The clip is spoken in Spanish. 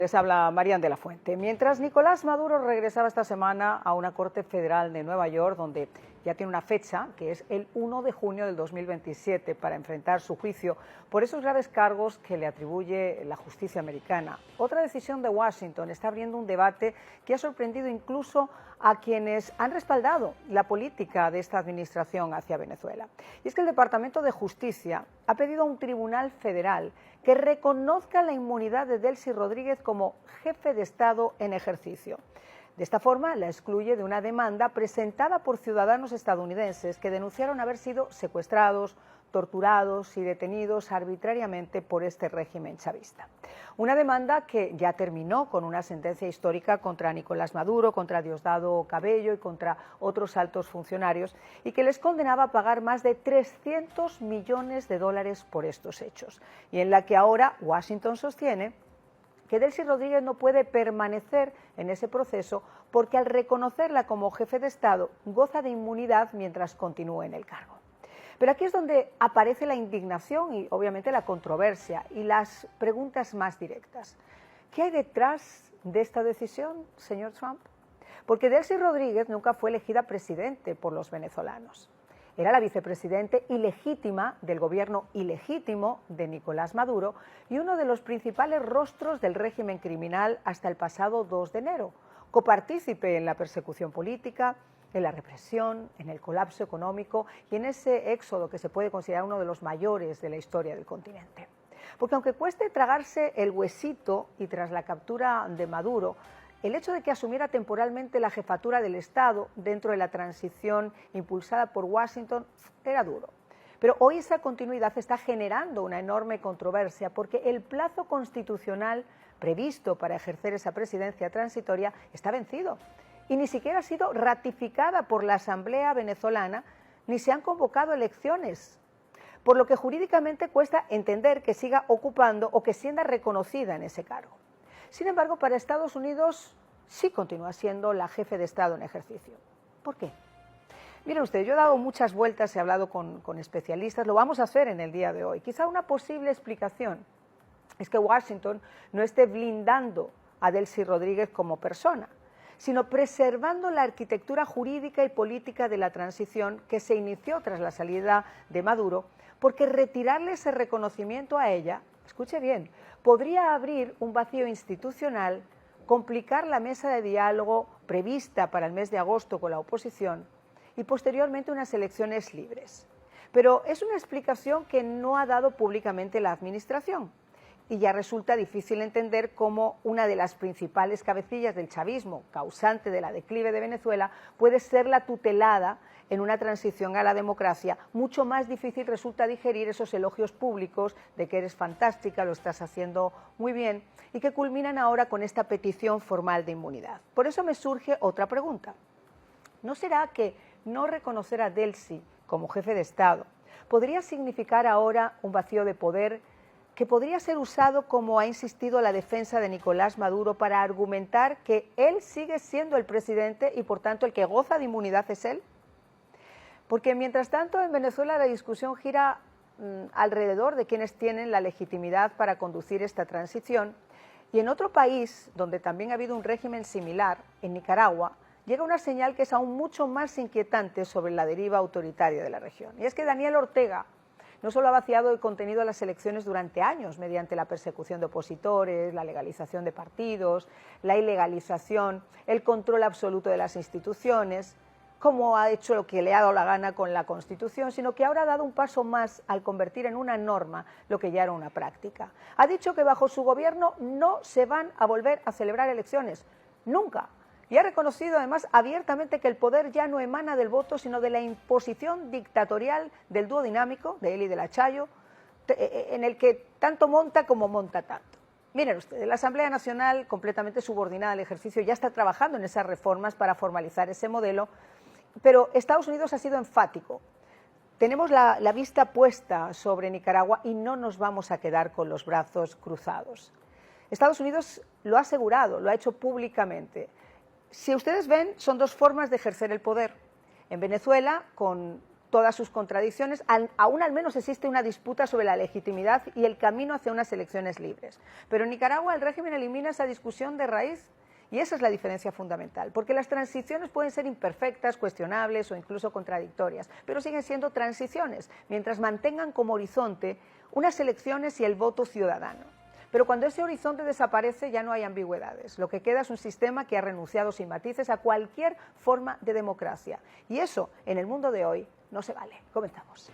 Les habla Marian de la Fuente. Mientras Nicolás Maduro regresaba esta semana a una corte federal de Nueva York, donde ya tiene una fecha, que es el 1 de junio del 2027, para enfrentar su juicio por esos graves cargos que le atribuye la justicia americana. Otra decisión de Washington está abriendo un debate que ha sorprendido incluso a quienes han respaldado la política de esta administración hacia Venezuela. Y es que el Departamento de Justicia ha pedido a un tribunal federal que reconozca la inmunidad de Delcy Rodríguez como jefe de Estado en ejercicio. De esta forma, la excluye de una demanda presentada por ciudadanos estadounidenses que denunciaron haber sido secuestrados, torturados y detenidos arbitrariamente por este régimen chavista. Una demanda que ya terminó con una sentencia histórica contra Nicolás Maduro, contra Diosdado Cabello y contra otros altos funcionarios, y que les condenaba a pagar más de 300 millones de dólares por estos hechos, y en la que ahora Washington sostiene que Delcy Rodríguez no puede permanecer en ese proceso porque al reconocerla como jefe de Estado goza de inmunidad mientras continúe en el cargo. Pero aquí es donde aparece la indignación y obviamente la controversia y las preguntas más directas. ¿Qué hay detrás de esta decisión, señor Trump? Porque Delcy Rodríguez nunca fue elegida presidente por los venezolanos. Era la vicepresidente ilegítima del gobierno ilegítimo de Nicolás Maduro y uno de los principales rostros del régimen criminal hasta el pasado 2 de enero, copartícipe en la persecución política, en la represión, en el colapso económico y en ese éxodo que se puede considerar uno de los mayores de la historia del continente. Porque aunque cueste tragarse el huesito y tras la captura de Maduro, el hecho de que asumiera temporalmente la jefatura del Estado dentro de la transición impulsada por Washington era duro. Pero hoy esa continuidad está generando una enorme controversia porque el plazo constitucional previsto para ejercer esa presidencia transitoria está vencido y ni siquiera ha sido ratificada por la Asamblea venezolana ni se han convocado elecciones, por lo que jurídicamente cuesta entender que siga ocupando o que sienda reconocida en ese cargo. Sin embargo, para Estados Unidos sí continúa siendo la jefe de Estado en ejercicio. ¿Por qué? Miren ustedes, yo he dado muchas vueltas, he hablado con especialistas, lo vamos a hacer en el día de hoy. Quizá una posible explicación es que Washington no esté blindando a Delcy Rodríguez como persona, sino preservando la arquitectura jurídica y política de la transición que se inició tras la salida de Maduro, porque retirarle ese reconocimiento a ella, escuche bien, podría abrir un vacío institucional, complicar la mesa de diálogo prevista para el mes de agosto con la oposición y posteriormente unas elecciones libres. Pero es una explicación que no ha dado públicamente la administración y ya resulta difícil entender cómo una de las principales cabecillas del chavismo, causante de la declive de Venezuela, puede ser la tutelada en una transición a la democracia. Mucho más difícil resulta digerir esos elogios públicos de que eres fantástica, lo estás haciendo muy bien, y que culminan ahora con esta petición formal de inmunidad. Por eso me surge otra pregunta. ¿No será que no reconocer a Delcy como jefe de Estado podría significar ahora un vacío de poder que podría ser usado, como ha insistido la defensa de Nicolás Maduro, para argumentar que él sigue siendo el presidente y por tanto el que goza de inmunidad es él? Porque mientras tanto en Venezuela la discusión gira alrededor de quienes tienen la legitimidad para conducir esta transición, y en otro país donde también ha habido un régimen similar, en Nicaragua, llega una señal que es aún mucho más inquietante sobre la deriva autoritaria de la región. Y es que Daniel Ortega no solo ha vaciado el contenido de las elecciones durante años mediante la persecución de opositores, la legalización de partidos, la ilegalización, el control absoluto de las instituciones, como ha hecho lo que le ha dado la gana con la Constitución, sino que ahora ha dado un paso más al convertir en una norma lo que ya era una práctica. Ha dicho que bajo su gobierno no se van a volver a celebrar elecciones, nunca. Y ha reconocido además abiertamente que el poder ya no emana del voto, sino de la imposición dictatorial del dúo dinámico, de él y de la Chayo, en el que tanto monta como monta tanto. Miren ustedes, la Asamblea Nacional, completamente subordinada al ejercicio, ya está trabajando en esas reformas para formalizar ese modelo, pero Estados Unidos ha sido enfático. Tenemos la vista puesta sobre Nicaragua y no nos vamos a quedar con los brazos cruzados. Estados Unidos lo ha asegurado, lo ha hecho públicamente. Si ustedes ven, son dos formas de ejercer el poder. En Venezuela, con todas sus contradicciones, aún al menos existe una disputa sobre la legitimidad y el camino hacia unas elecciones libres. Pero en Nicaragua el régimen elimina esa discusión de raíz. Y esa es la diferencia fundamental, porque las transiciones pueden ser imperfectas, cuestionables o incluso contradictorias, pero siguen siendo transiciones, mientras mantengan como horizonte unas elecciones y el voto ciudadano. Pero cuando ese horizonte desaparece ya no hay ambigüedades. Lo que queda es un sistema que ha renunciado sin matices a cualquier forma de democracia. Y eso, en el mundo de hoy, no se vale. Comenzamos.